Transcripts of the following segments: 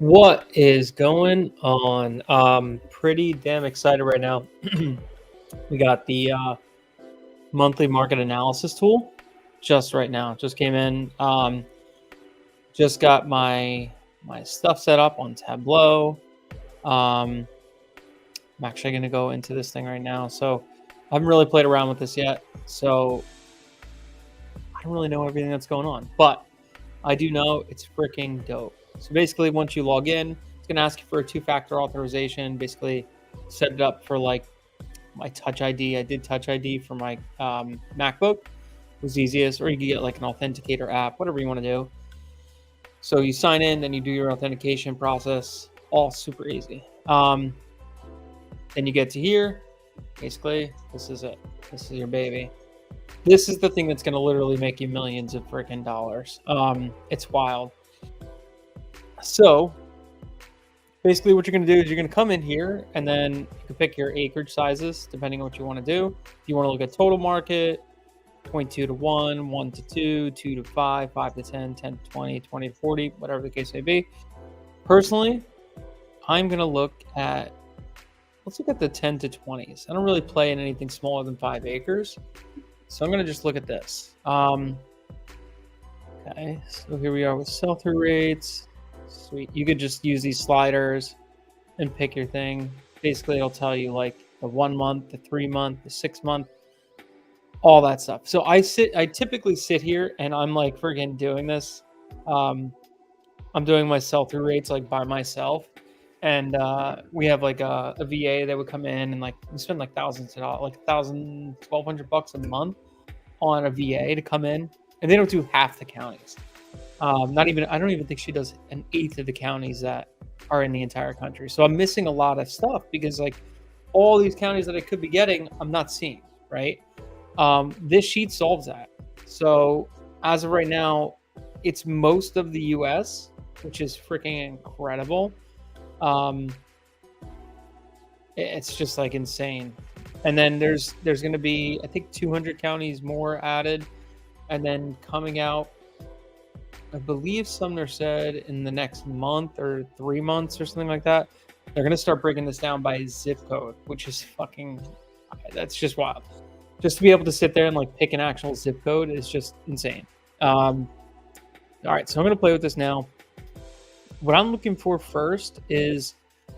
What is going on? Pretty damn excited right now. We got the monthly market analysis tool just right now. Just came in. Just got my stuff set up on Tableau. I'm actually going to go into this thing right now. So I haven't really played around with this yet. So I don't really know everything that's going on, but I do know it's freaking dope. So basically, once you log in, it's going to ask you for a two-factor authorization. Basically, set it up for like my Touch ID. I did Touch ID for my MacBook. It was easiest, or you can get like an authenticator app, whatever you want to do. So you sign in, then you do your authentication process, all super easy. Then you get to here. Basically, this is it. This is your baby. This is the thing that's going to literally make you millions of freaking dollars. It's wild. So basically what you're going to do is you're going to come in here and then you can pick your acreage sizes depending on what you want to do. If you want to look at total market, 0.2 to 1, 1 to 2, 2 to 5, 5 to 10, 10 to 20, 20 to 40, whatever the case may be. Personally, I'm going to look at, let's look at the 10 to 20s. I don't really play in anything smaller than 5 acres. So I'm going to just look at this. Okay, so here we are with sell-through rates. Sweet. You could just use these sliders and pick your thing. Basically, it'll tell you like the 1 month, the 3 month, the 6 month, all that stuff. So I typically sit here and I'm like freaking doing this. I'm doing my sell-through rates like by myself. And we have like a VA that would come in and like we spend like thousands of dollars, like $1,000, $1,200 a month on a VA to come in, and they don't do half the counties. I don't even think she does an eighth of the counties that are in the entire country. So I'm missing a lot of stuff because like all these counties that I could be getting, I'm not seeing, right? This sheet solves that. So as of right now, it's most of the US, which is freaking incredible. It's just like insane. And then there's going to be, I think 200 counties more added, and then coming out, I believe Sumner said in the next month or 3 months or something like that, they're going to start breaking this down by zip code, which is fucking, that's just wild. Just to be able to sit there and like pick an actual zip code is just insane. All right, so I'm going to play with this now. What I'm looking for first is,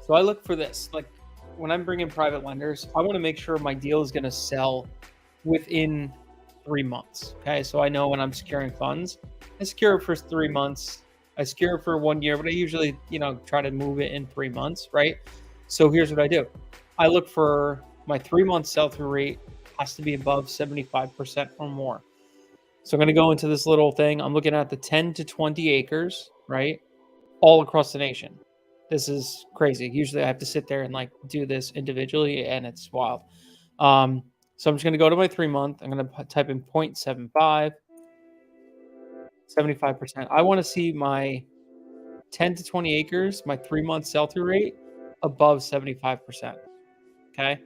so I look for this, like when I'm bringing private lenders, I want to make sure my deal is going to sell within 3 months. Okay, so I know when I'm securing funds, I secure it for 3 months. I secure it for 1 year, but I usually, try to move it in 3 months, right? So here's what I do. I look for my 3 month sell-through rate has to be above 75% or more. So I'm going to go into this little thing. I'm looking at the 10 to 20 acres, right? All across the nation. This is crazy. Usually I have to sit there and like do this individually, and it's wild. So I'm just going to go to my 3 month. I'm going to type in 0.75, 75%. I want to see my 10 to 20 acres, my 3 month sell-through rate above 75%. Okay.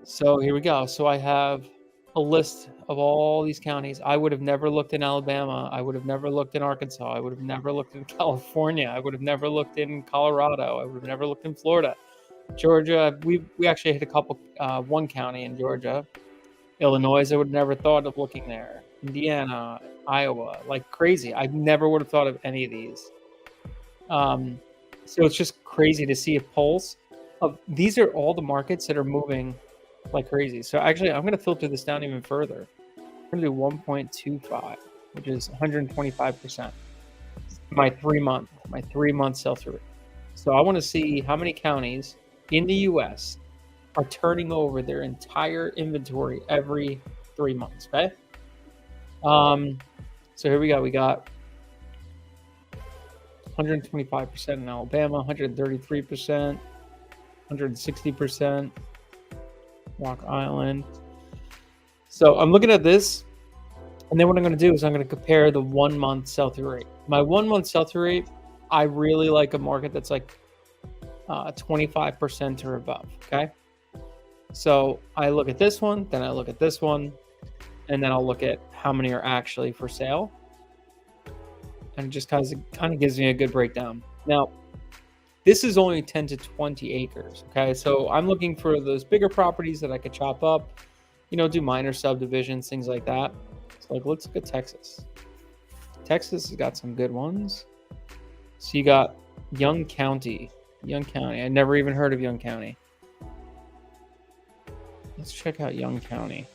So here we go. So I have a list of all these counties. I would have never looked in Alabama. I would have never looked in Arkansas. I would have never looked in California. I would have never looked in Colorado. I would have never looked in Florida. Georgia, we actually hit a couple, one county in Georgia. Illinois, I would have never thought of looking there. Indiana, Iowa, like crazy. I never would have thought of any of these. So it's just crazy to see a pulse of, these are all the markets that are moving like crazy. So actually, I'm going to filter this down even further. I'm going to do 1.25, which is 125%. My 3 month sell-through rate. So I want to see how many counties in the US are turning over their entire inventory every 3 months. Okay. So here we go. We got 125% in Alabama, 133%, 160%. Rock Island. So I'm looking at this, and then what I'm going to do is I'm going to compare the 1 month sell-through rate. My 1 month sell-through rate, I really like a market that's like 25% or above. Okay. So I look at this one, then I look at this one, and then I'll look at how many are actually for sale. And it just kind of gives me a good breakdown. Now, this is only 10 to 20 acres. Okay. So I'm looking for those bigger properties that I could chop up, do minor subdivisions, things like that. So, like, let's look at Texas. Texas has got some good ones. So you got Young County. Young County. I never even heard of Young County. Let's check out Young County.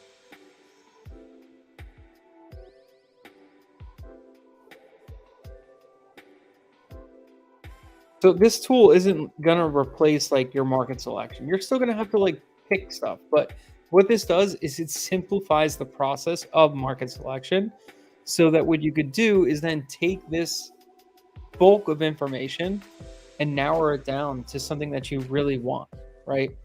So this tool isn't gonna replace like your market selection. You're still gonna have to like pick stuff, but what this does is it simplifies the process of market selection so that what you could do is then take this bulk of information and narrow it down to something that you really want, right?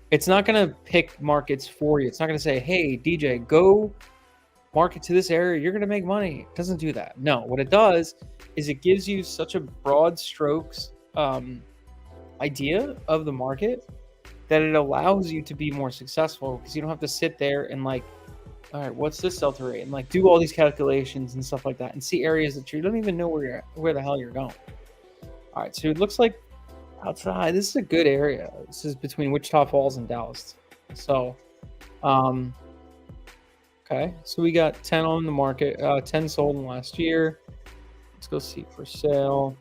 It's not going to pick markets for you. It's not going to say, hey, DJ, go market to this area. You're going to make money. It doesn't do that. No, what it does is it gives you such a broad strokes idea of the market that it allows you to be more successful because you don't have to sit there and like, all right, what's this sell rate? And like do all these calculations and stuff like that and see areas that you don't even know where the hell you're going. All right, so it looks like outside, this is a good area. This is between Wichita Falls and Dallas. So, okay, so we got 10 on the market, 10 sold in last year. Let's go see for sale.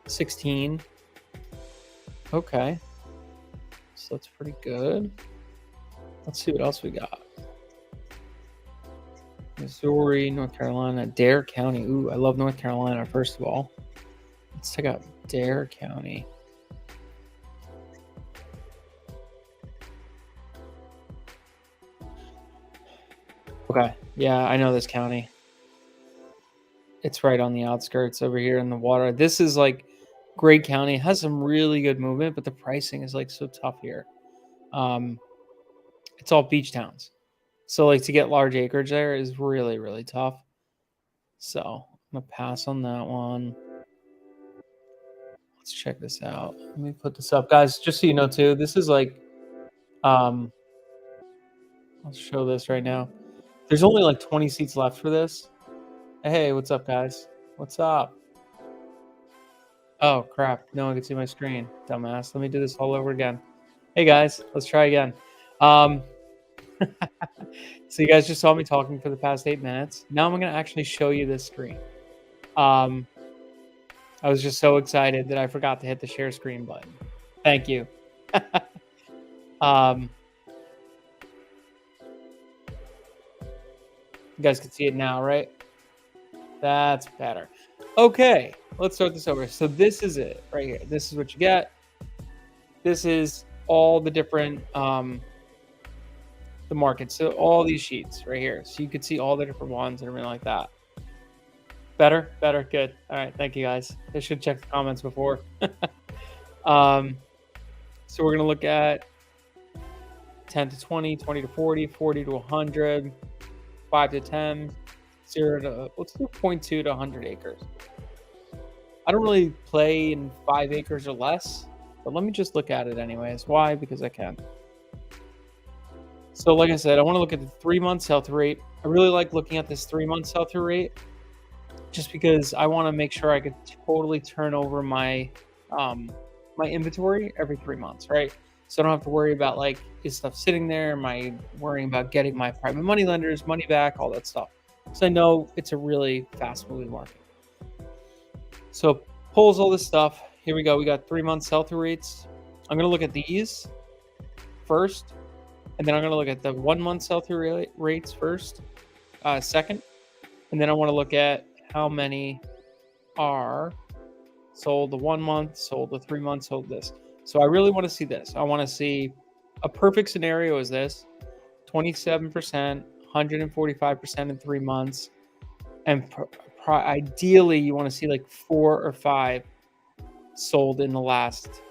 16. Okay, so that's pretty good. Let's see what else we got. Missouri, North Carolina, Dare County. Ooh, I love North Carolina, first of all. Let's check out Dare County. Okay, yeah, I know this county. It's right on the outskirts over here in the water. This is like great county. It has some really good movement, but the pricing is like so tough here. It's all beach towns. So like to get large acreage there is really, really tough. So I'm gonna pass on that one. Let's check this out. Let me put this up, guys. Just so you know, too, this is like, I'll show this right now. There's only like 20 seats left for this. Hey, what's up, guys? What's up? Oh crap! No one can see my screen, dumbass. Let me do this all over again. Hey guys, let's try again. So you guys just saw me talking for the past 8 minutes. Now I'm gonna actually show you this screen. I was just so excited that I forgot to hit the share screen button. Thank you. You guys can see it now, right? That's better. Okay, let's start this over. So this is it right here. This is what you get. This is all the different the markets. So all these sheets right here. So you could see all the different ones and everything like that. Better, good. All right, thank you guys. I should check the comments before. So we're gonna look at 10 to 20, 20 to 40, 40 to 100, 5 to 10, 0 to, let's do 0.2 to 100 acres. I don't really play in 5 acres or less, but let me just look at it anyways. Why? Because I can. So like I said, I want to look at the 3-month sell-through rate. I really like looking at this 3-month sell-through rate just because I want to make sure I could totally turn over my my inventory every 3 months, right? So I don't have to worry about like, is stuff sitting there? Am I worrying about getting my private money lenders money back, all that stuff? So I know it's a really fast moving market. So pulls all this stuff. Here we go. We got 3-month sell-through rates. I'm going to look at these first, and then I'm going to look at the 1-month sell-through rates first, second, and then I want to look at how many are sold the 1 month, sold the 3 months, sold this. So I really want to see this. I want to see a perfect scenario is this 27%, 145% in 3 months. And ideally, you want to see like 4 or 5 sold in the last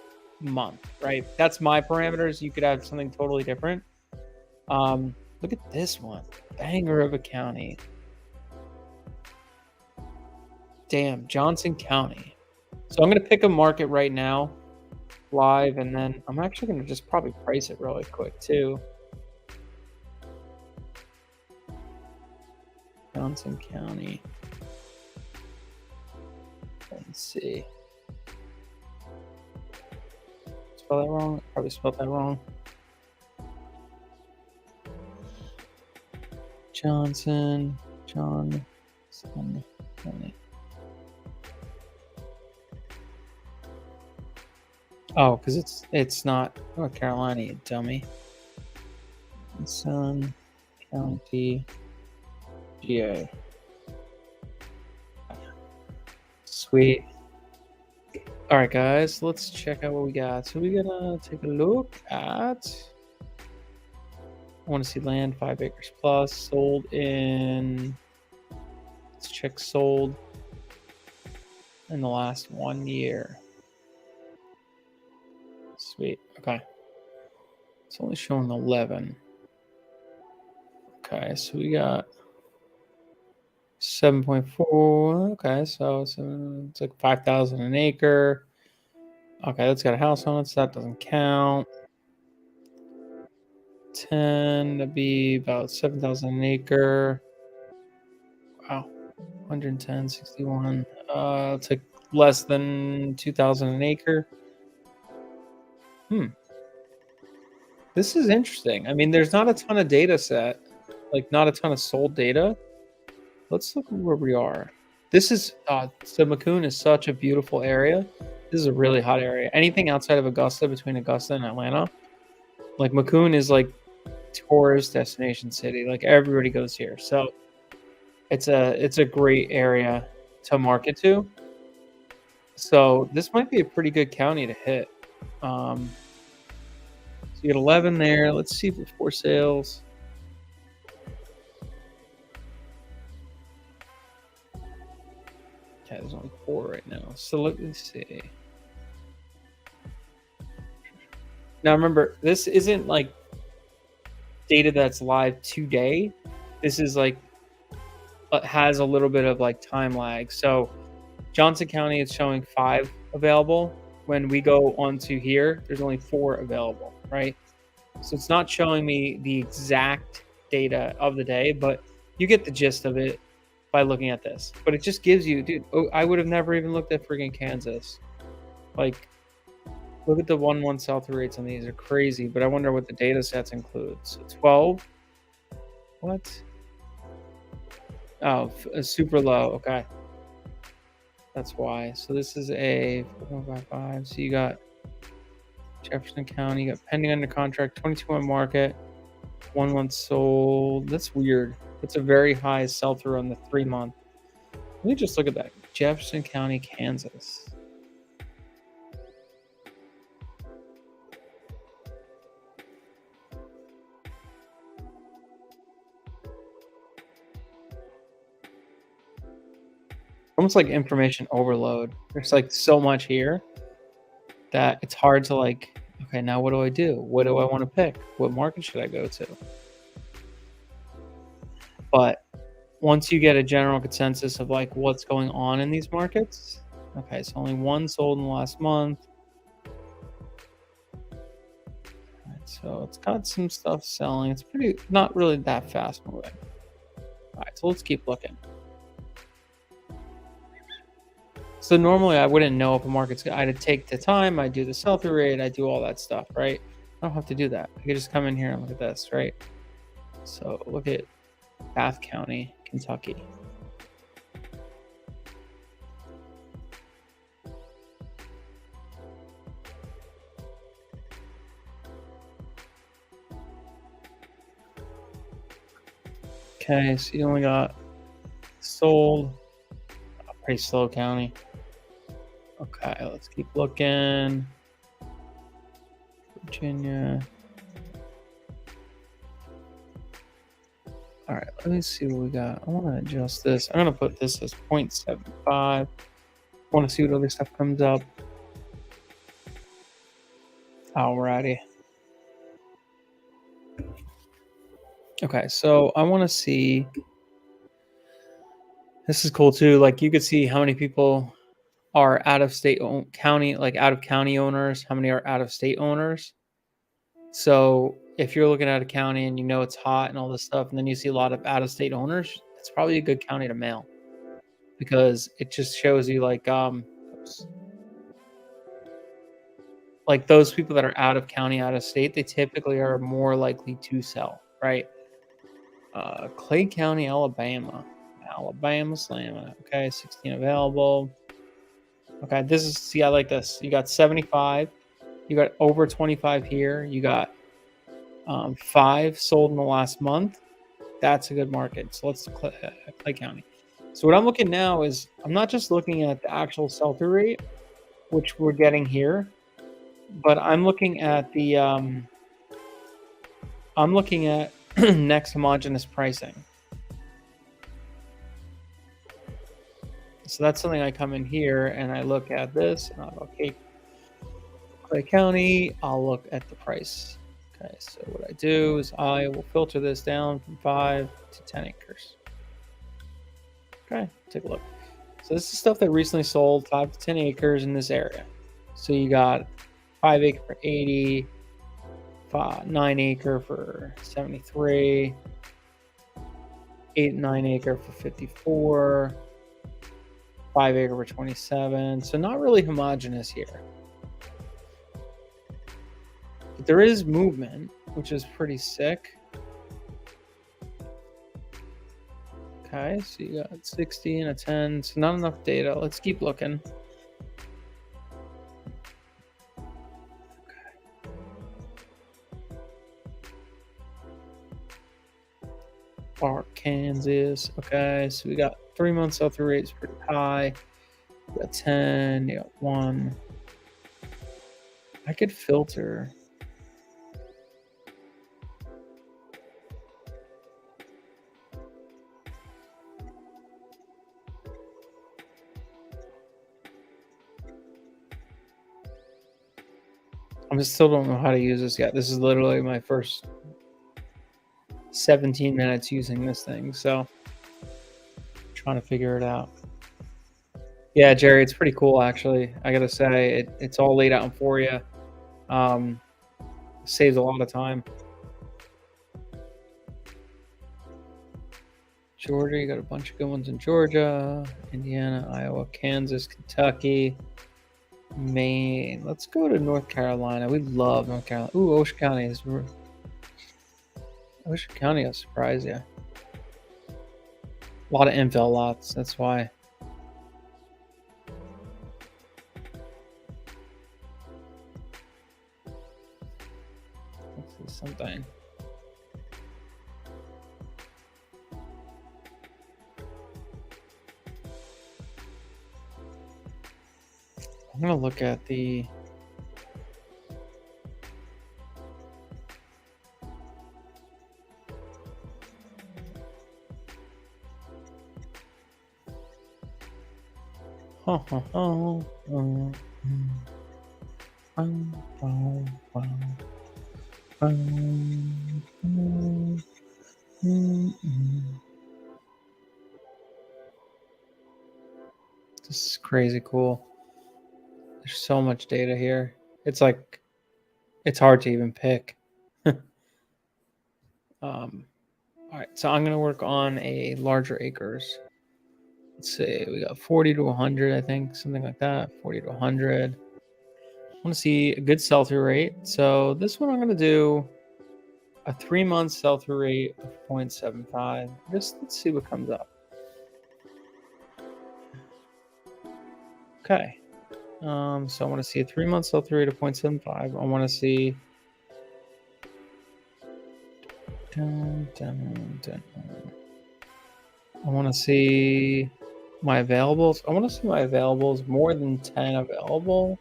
month, right? That's my parameters. You could have something totally different. Look at this one. Banger of a county. Damn, Johnson County. So I'm going to pick a market right now, live, and then I'm actually going to just probably price it really quick too. Johnson County. Let's see. Spell that wrong? Probably spelled that wrong. Johnson. County. Oh, because it's not North Carolina, you dummy. Johnson County, GA. Sweet. All right, guys, let's check out what we got. So we're gonna take a look at. I want to see land 5 acres plus sold in. Let's check sold in the last 1 year. Sweet. Okay. It's only showing 11. Okay, so we got 7.4. Okay, so it's like 5,000 an acre. Okay, that's got a house on it, so that doesn't count. 10 to be about 7,000 an acre. Wow, 110, 61. It's like less than 2,000 an acre. This is interesting. I mean, there's not a ton of data set, like not a ton of sold data. Let's look where we are. This is so Macon is such a beautiful area. This is a really hot area. Anything outside of Augusta, between Augusta and Atlanta, like Macon is like tourist destination city. Like everybody goes here. So it's a great area to market to. So this might be a pretty good county to hit. So you get 11 there. Let's see if it's for sales. Okay, there's only 4 right now. So let me see. Now remember, this isn't like data that's live today. This is like has a little bit of like time lag. So Johnson County is showing 5 available. When we go onto here, there's only 4 available, right? So it's not showing me the exact data of the day, but you get the gist of it by looking at this. But it just gives you, dude, I would have never even looked at friggin' Kansas. Like, look at the 1-1 sell-through rates on these. Are crazy, but I wonder what the data sets include. So 12. What? Oh, super low. Okay. That's why. So this is a 4.55. So you got Jefferson County, you got pending under contract, 22 on market, 1 month sold. That's weird. It's a very high sell-through on the 3-month. Let me just look at that. Jefferson County, Kansas. Almost like information overload. There's like so much here that it's hard to like, okay, now what do I do? What do I want to pick? What market should I go to? But once you get a general consensus of like what's going on in these markets, okay, so only 1 sold in the last month. All right, so it's got some stuff selling. It's pretty, not really that fast moving. All right, so let's keep looking. So normally I wouldn't know if a market's, I'd take the time, I'd do the sell-through rate, I'd do all that stuff, right? I don't have to do that. I could just come in here and look at this, right? So look at Bath County, Kentucky. Okay, so you only got sold, pretty slow county. Okay, let's keep looking. Virginia. All right, let me see what we got. I want to adjust this. I'm going to put this as 0.75. I want to see what other stuff comes up. Alrighty. Okay, so I want to see. This is cool too. Like you could see how many people are out of state county, like out of county owners, how many are out of state owners. So if you're looking at a county and you know it's hot and all this stuff, and then you see a lot of out of state owners, it's probably a good county to mail because it just shows you like, Like those people that are out of county, out of state, they typically are more likely to sell, right? Clay County, Alabama. Alabama slamming it. Okay, 16 available. Okay, this is, see, I like this. You got 75. You got over 25 here. You got 5 sold in the last month. That's a good market. So let's Clay County. So what I'm looking now is I'm not just looking at the actual sell-through rate, which we're getting here, but I'm looking at the next homogeneous pricing. So that's something I come in here and I look at this and I'll go, okay, Clay County, I'll look at the price. Okay, so what I do is I will filter this down from 5 to 10 acres. Okay, take a look. So this is stuff that recently sold, 5 to 10 acres in this area. So you got 5 acre for 80, 9 acre for 73, 9 acre for 54, 5 acre for 27. So not really homogeneous here. But there is movement, which is pretty sick. Okay, so you got 60 and a 10. So not enough data. Let's keep looking. Kansas. Okay, so we got 3 months sell-through rate is pretty high. You got 10, you got 1. I could filter. I still don't know how to use this yet. This is literally my first 17 minutes using this thing, so trying to figure it out. Yeah, Jerry, it's pretty cool actually. I gotta say, it's all laid out for you. Saves a lot of time. Georgia, you got a bunch of good ones in Georgia, Indiana, Iowa, Kansas, Kentucky, Maine. Let's go to North Carolina. We love North Carolina. Ooh, Ocean County is. Ocean County will surprise you. A lot of infill lots. That's why. Let's see something. I'm gonna look at the. This is crazy cool. There's so much data here. It's like, it's hard to even pick. All right, so I'm gonna work on a larger acres. Let's see, we got 40 to 100, I think, something like that. 40 to 100. I want to see a good sell-through rate. So this one I'm gonna do a 3-month sell-through rate of 0.75. Just let's see what comes up. Okay. So I want to see a 3-month sell-through rate of 0.75. I want to see. I want to see my availables. I want to see my availables more than 10 available.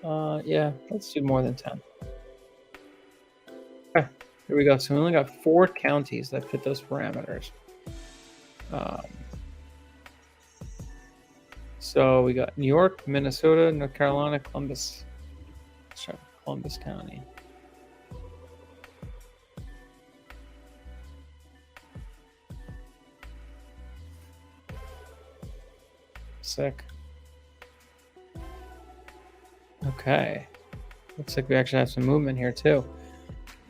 Yeah, let's do more than 10. Okay, here we go. So we only got 4 counties that fit those parameters. So we got New York, Minnesota, North Carolina, Columbus. Let's try Columbus County. Sick. Okay. Looks like we actually have some movement here too.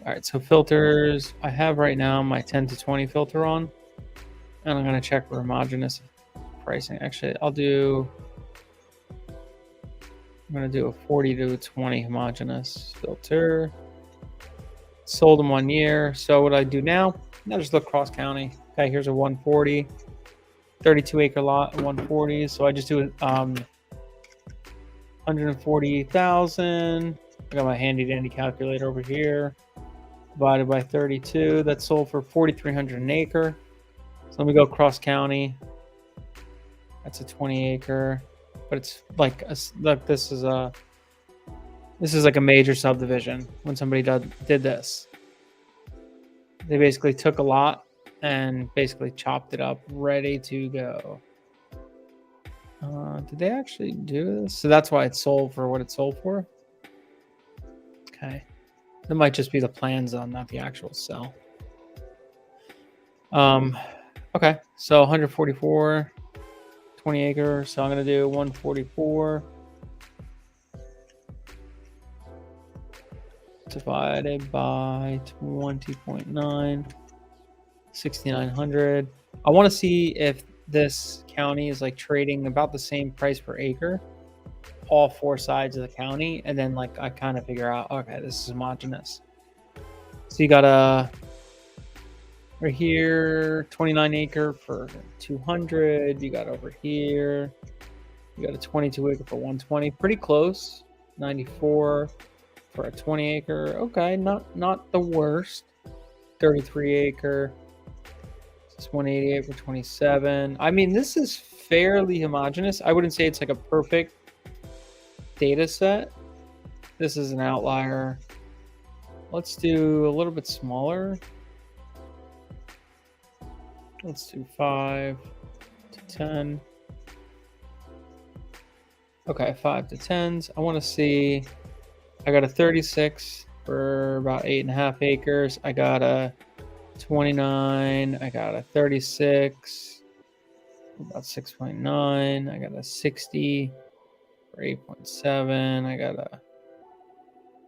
All right, so filters. I have right now my 10 to 20 filter on, and I'm going to check for homogeneous pricing. Actually, I'll do I'm going to do a 40 to 20 homogeneous filter. Sold in 1 year. So what I do now, I just look cross county. Okay, here's a 140, 32 acre lot, 140. So I just do 140,000. I got my handy dandy calculator over here. Divided by 32. That's sold for 4,300 an acre. So let me go cross county. That's a 20 acre, but it's like look, this is like a major subdivision. When somebody did this, they basically took a lot and basically chopped it up, ready to go. Did they actually do this? So that's why it's sold for what it's sold for. Okay, that might just be the plans on, not the actual sell. Okay, so 144. 20 acre, so I'm going to do 144 divided by 20.9, 6,900. I want to see if this county is like trading about the same price per acre, all 4 sides of the county, and then like I kind of figure out, okay, this is homogeneous. So you got a right here, 29 acre for 200. You got over here, you got a 22 acre for 120. Pretty close. 94 for a 20 acre. Okay, not the worst. 33 acre. It's 188 for 27. I mean, this is fairly homogeneous. I wouldn't say it's like a perfect data set. This is an outlier. Let's do a little bit smaller. Let's do 5 to 10. Okay, 5 to 10s. I want to see. I got a 36 for about 8.5 acres. I got a 29. I got a 36 for about 6.9. I got a 60 for 8.7. I got a.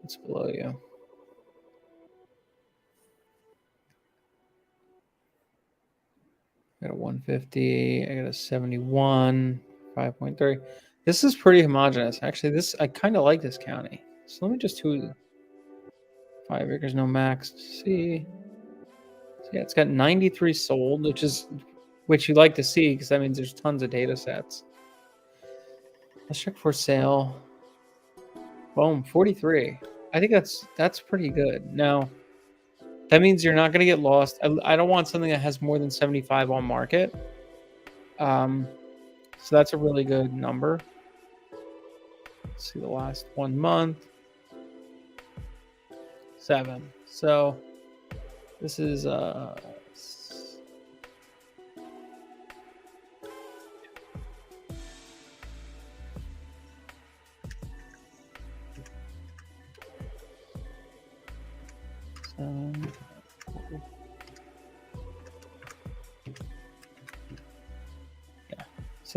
What's below you? I got a 150. I got a 71, 5.3. This is pretty homogeneous. Actually, I kind of like this county. So let me just do 5 acres, no max. See. So yeah, it's got 93 sold, which you like to see because that means there's tons of data sets. Let's check for sale. Boom, 43. I think that's pretty good. Now, that means you're not going to get lost. I don't want something that has more than 75 on market. So that's a really good number. Let's see the last 1 month. 7. So this is so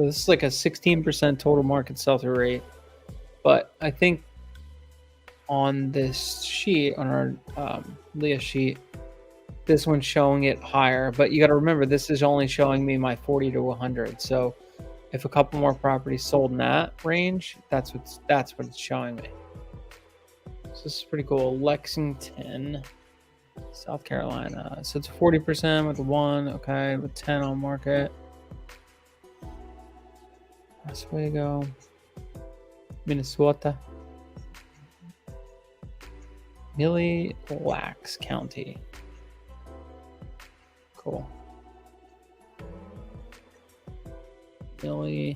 this is like a 16% total market sell-through rate. But I think on this sheet, on our LIA sheet, this one's showing it higher. But you got to remember, this is only showing me my 40 to 100. So if a couple more properties sold in that range, that's what it's showing me. So this is pretty cool. Lexington, South Carolina. So it's 40% with 1, okay, with 10 on market. Oswego, Minnesota, Mille Lacs County. Cool. Mille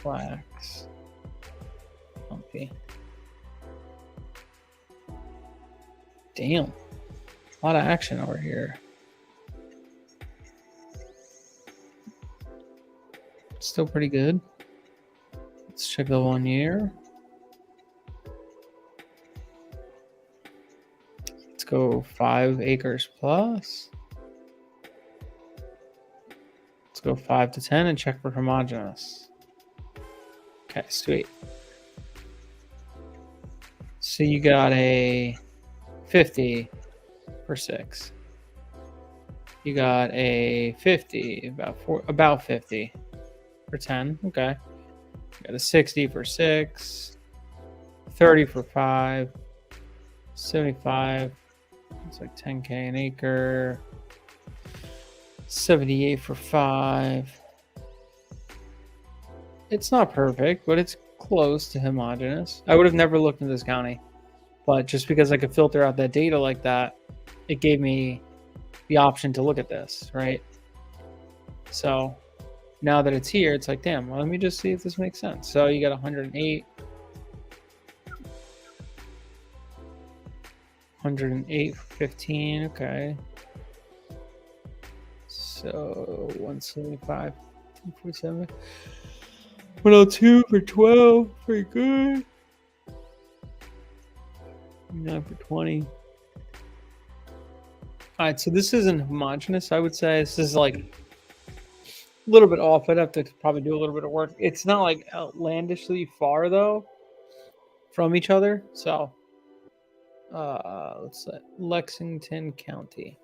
Lacs County. Damn, a lot of action over here. Still pretty good. Let's check the 1 year. Let's go 5 acres plus. Let's go 5 to 10 and check for homogeneous. Okay, sweet. So you got a 50 for 6. You got a 50, about 50 for 10. Okay. Got a 60 for 6, 30 for 5, 75. It's like 10K an acre. 78 for 5. It's not perfect, but it's close to homogeneous. I would have never looked into this county, but just because I could filter out that data like that, it gave me the option to look at this, right? So now that it's here, it's like, damn, well, let me just see if this makes sense. So you got 108, 108 for 15, okay. So 175, 247, 102 for 12, pretty good. 9 for 20. All right, so this isn't homogeneous, I would say. This is like a little bit off. I'd have to probably do a little bit of work. It's not like outlandishly far, though, from each other. So let's say Lexington County.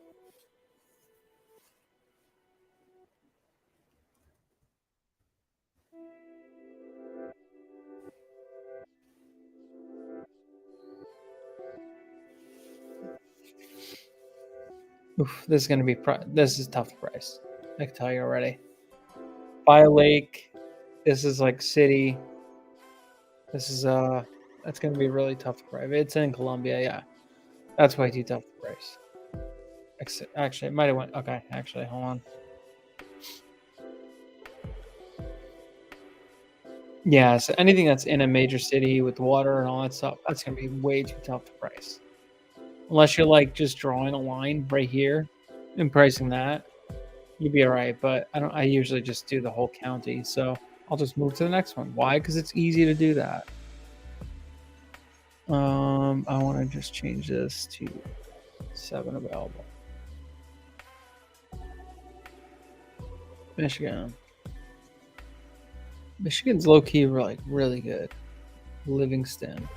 Oof, this is gonna be this is tough to price. I can tell you already. By a lake. This is like city. This is that's gonna be really tough to price. It's in Columbia, yeah. That's way too tough to price. Actually, it might have went. Okay, actually, hold on. Yeah, so anything that's in a major city with water and all that stuff, that's gonna be way too tough to price. Unless you're like just drawing a line right here and pricing that, you'd be all right. But I don't. I usually just do the whole county, so I'll just move to the next one. Why? Because it's easy to do that. I want to just change this to 7 available. Michigan. Michigan's low key like really good. Livingston.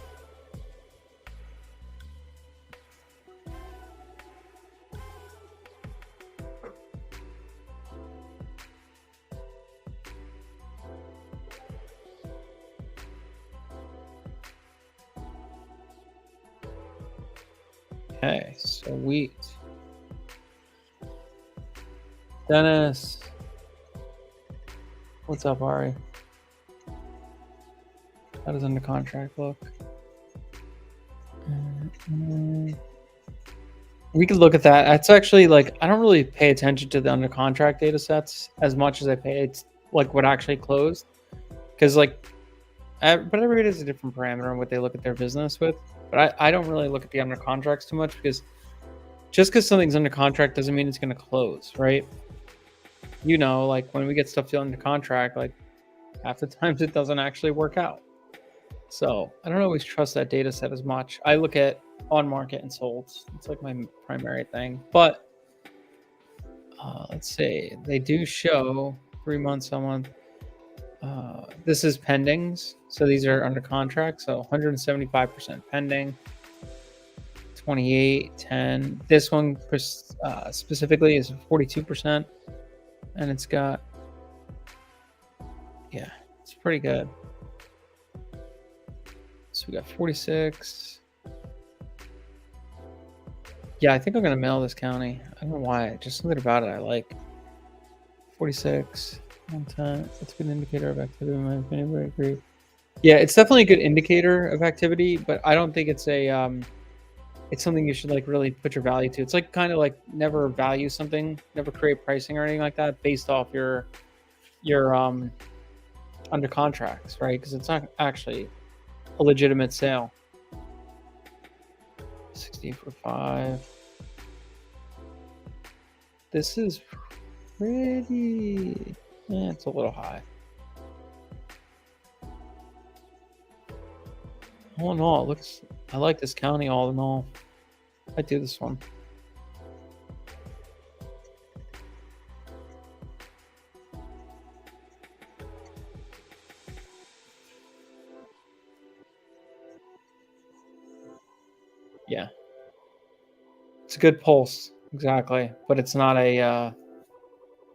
Okay, sweet. Dennis. What's up, Ari? How does under contract look? We could look at that. It's actually like I don't really pay attention to the under contract data sets as much as I pay it's like what actually closed. Because like but everybody has a different parameter on what they look at their business with. But I don't really look at the under contracts too much because just because something's under contract doesn't mean it's going to close, right? You know, like when we get stuff under contract, like half the times it doesn't actually work out. So I don't always trust that data set as much. I look at on market and sold. It's like my primary thing. But let's see, they do show 3 months on month. This is pendings. So these are under contract. So 175% pending. 28, 10. This one specifically is 42%. And it's got, yeah, it's pretty good. So we got 46. Yeah, I think I'm going to mail this county. I don't know why. Just something about it I like. 46. 110. That's a good indicator of activity in my opinion. I agree. Yeah, it's definitely a good indicator of activity, but I don't think it's a it's something you should like really put your value to. It's like kind of like never value something, never create pricing or anything like that based off your under contracts, right? Because it's not actually a legitimate sale. 60 for 5. This is pretty. It's a little high. All in all, it looks. I like this county. All in all, I do this one. Yeah, it's a good pulse, exactly, but it's not a.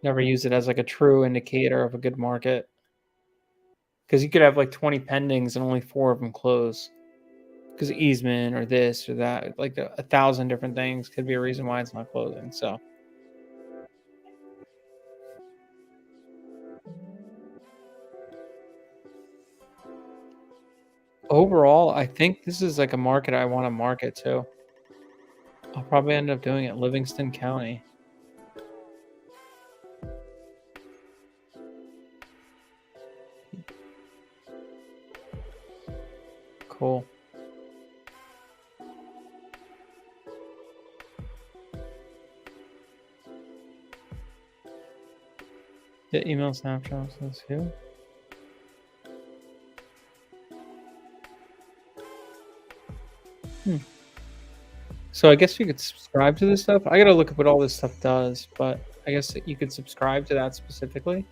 Never use it as like a true indicator of a good market. because you could have like 20 pendings and only 4 of them close because of easement or this or that. Like 1,000 different things could be a reason why it's not closing. So overall, I think this is like a market I want to market to. I'll probably end up doing it Livingston County. Cool. The email snapshots. Let's see. So I guess you could subscribe to this stuff. I gotta look at what all this stuff does, but I guess that you could subscribe to that specifically.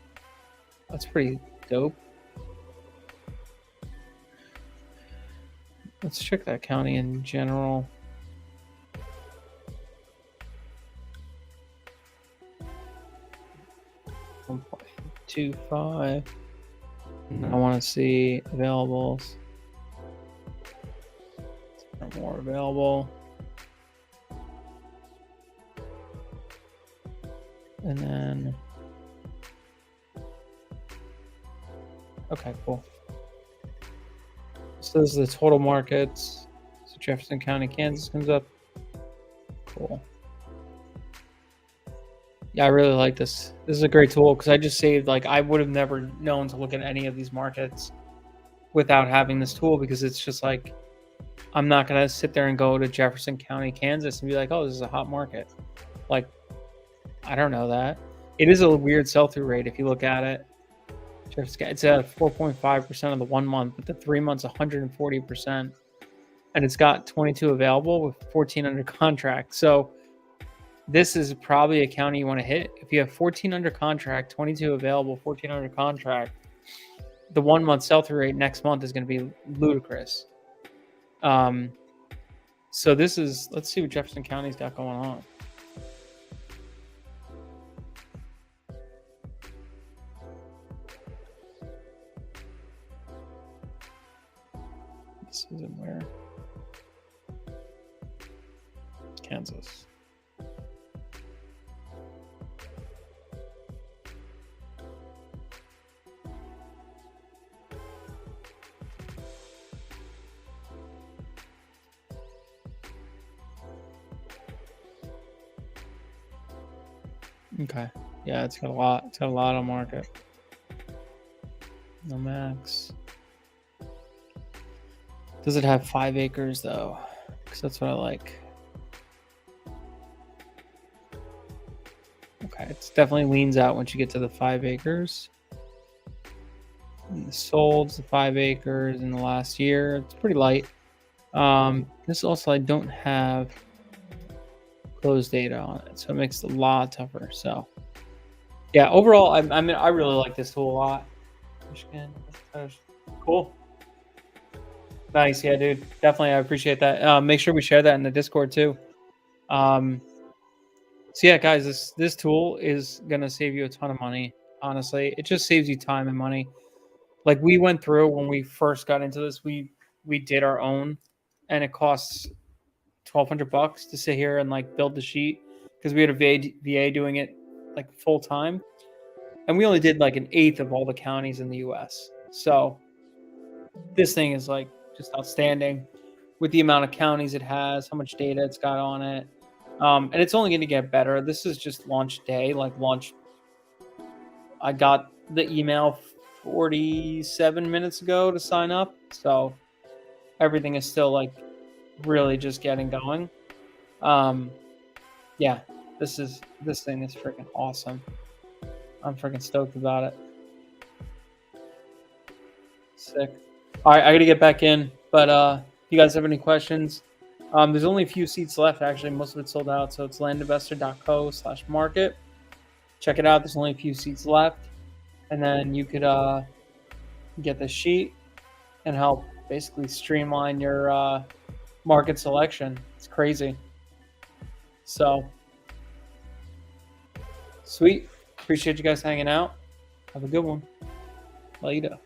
That's pretty dope. Let's check that county in general. $1.25. I want to see availables. More available. And then, okay, cool. So this is the total markets. So Jefferson County, Kansas comes up. Cool. Yeah, I really like this. This is a great tool because I just saved, like, I would have never known to look at any of these markets without having this tool, because it's just like, I'm not going to sit there and go to Jefferson County, Kansas and be like, oh, this is a hot market. Like, I don't know that. It is a weird sell-through rate if you look at it. It's at 4.5% of the 1 month, but the 3 months, 140%. And it's got 22 available with 14 under contract. So this is probably a county you want to hit. If you have 14 under contract, 22 available, 14 under contract, the 1 month sell-through rate next month is going to be ludicrous. So this is, let's see what Jefferson County's got going on. This is in where? Kansas. Okay. Yeah, it's got a lot. It's got a lot on market. No max. Does it have 5 acres though? Because that's what I like. Okay, it definitely leans out once you get to the 5 acres. And the sold the 5 acres in the last year. It's pretty light. This also, I don't have closed data on it, so it makes it a lot tougher. So yeah, overall, I mean, I really like this tool a lot. Michigan, cool. Nice, yeah, dude. Definitely, I appreciate that. Make sure we share that in the Discord too. So yeah, guys, this tool is gonna save you a ton of money. Honestly, it just saves you time and money. Like, we went through when we first got into this, we did our own, and it costs $1,200 to sit here and like build the sheet, because we had a VA doing it like full time, and we only did like an eighth of all the counties in the U.S. So this thing is like just outstanding with the amount of counties it has, how much data it's got on it, and it's only going to get better. This is just launch day, like launch. I got the email 47 minutes ago to sign up, so everything is still like really just getting going. Yeah, this thing is freaking awesome. I'm freaking stoked about it. Sick. All right, I gotta get back in, but if you guys have any questions, there's only a few seats left. Actually, most of it's sold out, so it's landinvestor.co/market. Check it out. There's only a few seats left, and then you could get the sheet and help basically streamline your market selection. It's crazy. So sweet. Appreciate you guys hanging out. Have a good one. Later.